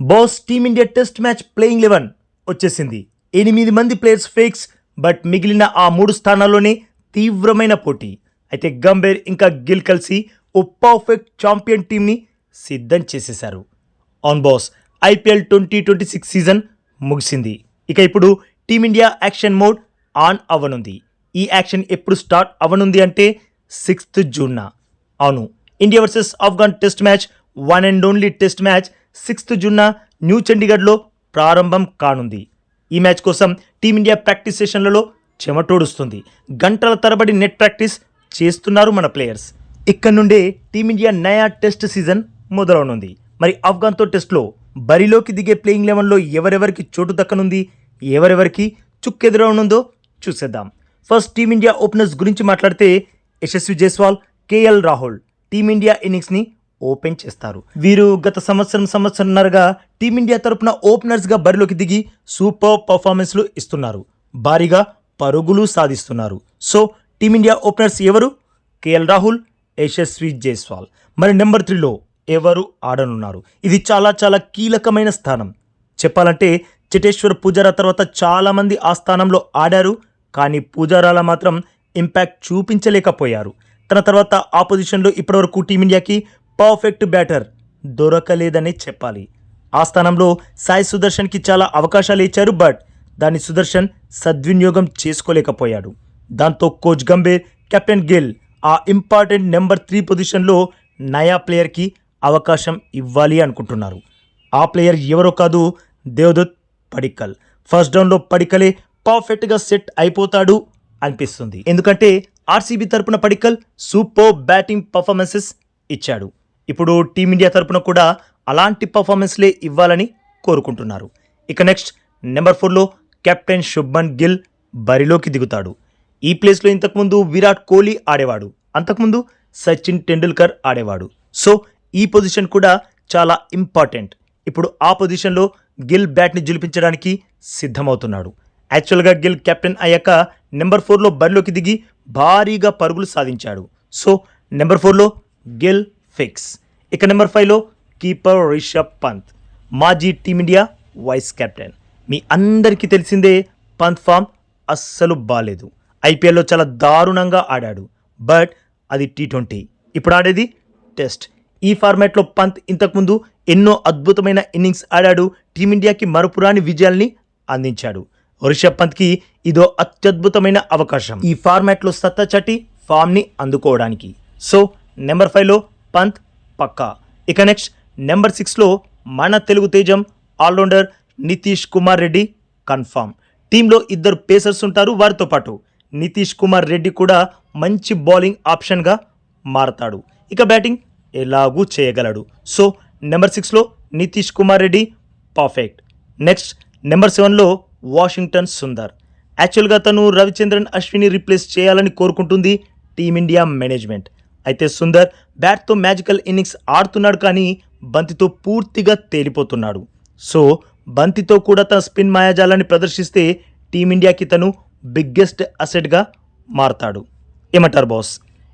Boss team India test match playing 11 వచ్చేసింది. 8 మంది players fakes, but మిగిలిన ఆ 3 స్థానాల్లోనే తీవ్రమైన పోటీ. అయితే గంభీర్ ఇంకా గిల్ కలిసి ఓ పర్ఫెక్ట్ ఛాంపియన్ టీంని సిద్ధం చేసేశారు. ఆన్ బాస్, ఐపీఎల్ 2026 సీజన్ ముగిసింది. ఇక ఇప్పుడు టీమిండియా యాక్షన్ మోడ్ ఆన్ అవ్వనుంది. ఈ యాక్షన్ ఎప్పుడు స్టార్ట్ అవ్వనుంది అంటే 6th జూన్న. అవును, India versus Afghan test match, one and only test match 6th జూన్న న్యూ చండీగఢ్లో ప్రారంభం కానుంది. ఈ మ్యాచ్ కోసం టీమిండియా ప్రాక్టీస్ సెషన్లలో చెమటోడుస్తుంది. గంటల తరబడి నెట్ ప్రాక్టీస్ చేస్తున్నారు మన ప్లేయర్స్. ఇక్కడ నుండే టీమిండియా నయా టెస్ట్ సీజన్ మొదలవనుంది. మరి ఆఫ్ఘన్తో టెస్ట్లో బరిలోకి దిగే ప్లేయింగ్ 11లో ఎవరెవరికి చోటు దక్కనుంది, ఎవరెవరికి చుక్కెదురవనుందో చూసేద్దాం. ఫస్ట్ టీమిండియా ఓపెనర్స్ గురించి మాట్లాడితే యశస్వి జైస్వాల్, కేఎల్ రాహుల్ టీమిండియా ఇన్నింగ్స్ని ఓపెన్ చేస్తారు. వీరు గత సంవత్సరంన్నరగా టీమిండియా తరపున ఓపెనర్స్గా బరిలోకి దిగి సూపర్ పర్ఫార్మెన్స్లు ఇస్తున్నారు. భారీగా పరుగులు సాధిస్తున్నారు. సో టీమిండియా ఓపెనర్స్ ఎవరు? కేఎల్ రాహుల్, యశస్వి జైస్వాల్. మరి నెంబర్ 3లో ఎవరు ఆడనున్నారు? ఇది చాలా చాలా కీలకమైన స్థానం. చెప్పాలంటే చటేశ్వర్ పూజారా తర్వాత చాలామంది ఆ స్థానంలో ఆడారు, కానీ పూజారాల మాత్రం ఇంపాక్ట్ చూపించలేకపోయారు. తన తర్వాత ఆ పొజిషన్లో ఇప్పటివరకు టీమిండియాకి పర్ఫెక్ట్ బ్యాటర్ దొరకలేదనే చెప్పాలి. ఆ స్థానంలో సాయి సుదర్శన్కి చాలా అవకాశాలు ఇచ్చారు, బట్ దాన్ని సుదర్శన్ సద్వినియోగం చేసుకోలేకపోయాడు. దాంతో కోచ్ గంభీర్, కెప్టెన్ గిల్ ఆ ఇంపార్టెంట్ నెంబర్ 3 పొజిషన్లో నయా ప్లేయర్కి అవకాశం ఇవ్వాలి అనుకుంటున్నారు. ఆ ప్లేయర్ ఎవరో కాదు, దేవదత్ పడిక్కల్. ఫస్ట్ డౌన్లో పడిక్కలే పర్ఫెక్ట్గా సెట్ అయిపోతాడు అనిపిస్తుంది. ఎందుకంటే ఆర్సీబీ తరపున పడిక్కల్ సూపర్ బ్యాటింగ్ పర్ఫార్మెన్సెస్ ఇచ్చాడు. ఇప్పుడు టీమిండియా తరపున కూడా అలాంటి పర్ఫార్మెన్స్లే ఇవ్వాలని కోరుకుంటున్నారు. ఇక నెక్స్ట్ నెంబర్ 4లో కెప్టెన్ శుభ్మన్ గిల్ బరిలోకి దిగుతాడు. ఈ ప్లేస్లో ఇంతకుముందు విరాట్ కోహ్లీ ఆడేవాడు, అంతకుముందు సచిన్ టెండూల్కర్ ఆడేవాడు. సో ఈ పొజిషన్ కూడా చాలా ఇంపార్టెంట్. ఇప్పుడు ఆ పొజిషన్లో గిల్ బ్యాట్ని జులిపించడానికి సిద్ధమవుతున్నాడు. యాక్చువల్గా గిల్ కెప్టెన్ అయ్యాక నెంబర్ 4లో బరిలోకి దిగి భారీగా పరుగులు సాధించాడు. సో నెంబర్ 4లో గిల్ ఫిక్స్. ఇక నెంబర్ 5లో కీపర్ రిషబ్ పంత్, మాజీ టీమిండియా వైస్ కెప్టెన్. మీ అందరికీ తెలిసిందే పంత్ ఫామ్ అస్సలు బాలేదు. ఐపీఎల్లో చాలా దారుణంగా ఆడాడు, బట్ అది T20, ఇప్పుడు ఆడేది టెస్ట్. ఈ ఫార్మాట్లో పంత్ ఇంతకుముందు ఎన్నో అద్భుతమైన ఇన్నింగ్స్ ఆడాడు, టీమిండియాకి మరుపురాని విజయాల్ని అందించాడు. రిషబ్ పంత్కి ఇదో అత్యద్భుతమైన అవకాశం ఈ ఫార్మాట్లో సత్తా చాటి ఫామ్ని అందుకోవడానికి. సో నెంబర్ 5లో పంత్ పక్కా. ఇక నెక్స్ట్ నెంబర్ 6లో మన తెలుగు తేజం ఆల్రౌండర్ నితీష్ కుమార్ రెడ్డి కన్ఫామ్. టీంలో 2 పేసర్స్ ఉంటారు, వారితో పాటు నితీష్ కుమార్ రెడ్డి కూడా మంచి బౌలింగ్ ఆప్షన్గా మారతాడు. ఇక బ్యాటింగ్ ఎలాగూ చేయగలడు. సో నెంబర్ 6లో Nitish Kumar Reddy perfect. Next number 7లో వాషింగ్టన్ సుందర్. యాక్చువల్గా తను రవిచంద్రన్ అశ్విని రీప్లేస్ చేయాలని కోరుకుంటుంది టీమిండియా మేనేజ్మెంట్. అయితే సుందర్ బ్యాట్తో మ్యాజికల్ ఇన్నింగ్స్ ఆడుతున్నాడు, కానీ బంతితో పూర్తిగా తేలిపోతున్నాడు. సో బంతితో కూడా తన స్పిన్ మాయాజాలాన్ని ప్రదర్శిస్తే టీమిండియాకి తను బిగ్గెస్ట్ అసెట్గా మారతాడు. ఏమంటారు బాస్?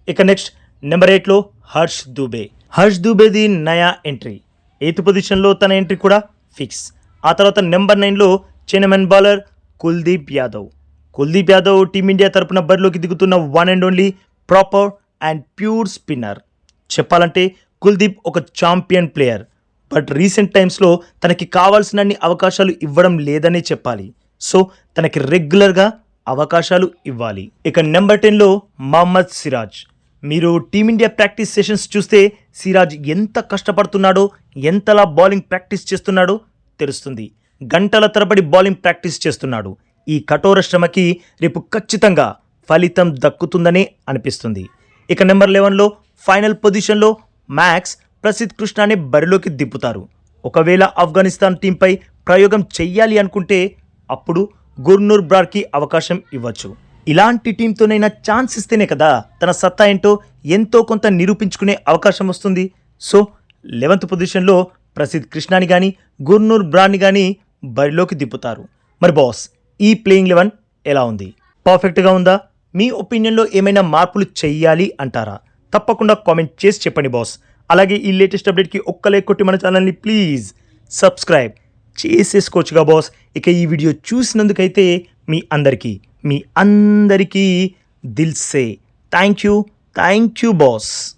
ఇక నెక్స్ట్ నెంబర్ 8లో హర్ష్ దూబేది నయా ఎంట్రీ. 8th పొజిషన్లో తన ఎంట్రీ కూడా ఫిక్స్. ఆ తర్వాత నెంబర్ 9లో chinaman bowler Kuldeep Yadav team India తరపున బరిలోకి దిగుతున్న one and only proper and pure spinner. చెప్పాలంటే కుల్దీప్ ఒక ఛాంపియన్ ప్లేయర్, బట్ రీసెంట్ టైమ్స్లో తనకి కావాల్సినన్ని అవకాశాలు ఇవ్వడం లేదనే చెప్పాలి. సో తనకి రెగ్యులర్గా అవకాశాలు ఇవ్వాలి. ఇక నెంబర్ 10లో మహమ్మద్ సిరాజ్. మీరు టీమిండియా ప్రాక్టీస్ సెషన్స్ చూస్తే సిరాజ్ ఎంత కష్టపడుతున్నాడో, ఎంతలా బౌలింగ్ ప్రాక్టీస్ చేస్తున్నాడో తెలుస్తుంది. గంటల తరబడి బౌలింగ్ ప్రాక్టీస్ చేస్తున్నాడు. ఈ కఠోర శ్రమకి రేపు ఖచ్చితంగా ఫలితం దక్కుతుందనే అనిపిస్తుంది. ఇక నెంబర్ 11లో ఫైనల్ పొజిషన్లో మ్యాక్స్ ప్రసిద్ధ్ కృష్ణాని బరిలోకి దింపుతారు. ఒకవేళ ఆఫ్ఘనిస్తాన్ టీంపై ప్రయోగం చెయ్యాలి అనుకుంటే అప్పుడు గుర్నూర్ బ్రాడ్కి అవకాశం ఇవ్వచ్చు. ఇలాంటి టీంతోనైనా ఛాన్స్ ఇస్తేనే కదా తన సత్తా ఏంటో ఎంతో కొంత నిరూపించుకునే అవకాశం వస్తుంది. సో 11th పొజిషన్లో ప్రసిద్ధ్ కృష్ణాని కానీ గుర్నూర్ బ్రాడ్ని కానీ బరిలోకి దింపుతారు. మరి బాస్, ఈ ప్లేయింగ్ 11 ఎలా ఉంది? పర్ఫెక్ట్గా ఉందా? మీ ఒపీనియన్లో ఏమైనా మార్పులు చెయ్యాలి అంటారా? తప్పకుండా కామెంట్ చేసి చెప్పండి బాస్. అలాగే ఈ లేటెస్ట్ అప్డేట్కి ఒక్క లైక్ కొట్టి మన ఛానల్ని ప్లీజ్ సబ్స్క్రైబ్ చేసేసుకోవచ్చుగా బాస్. ఇక ఈ వీడియో చూసినందుకైతే మీ అందరికీ దిల్ సే థ్యాంక్ యూ బాస్.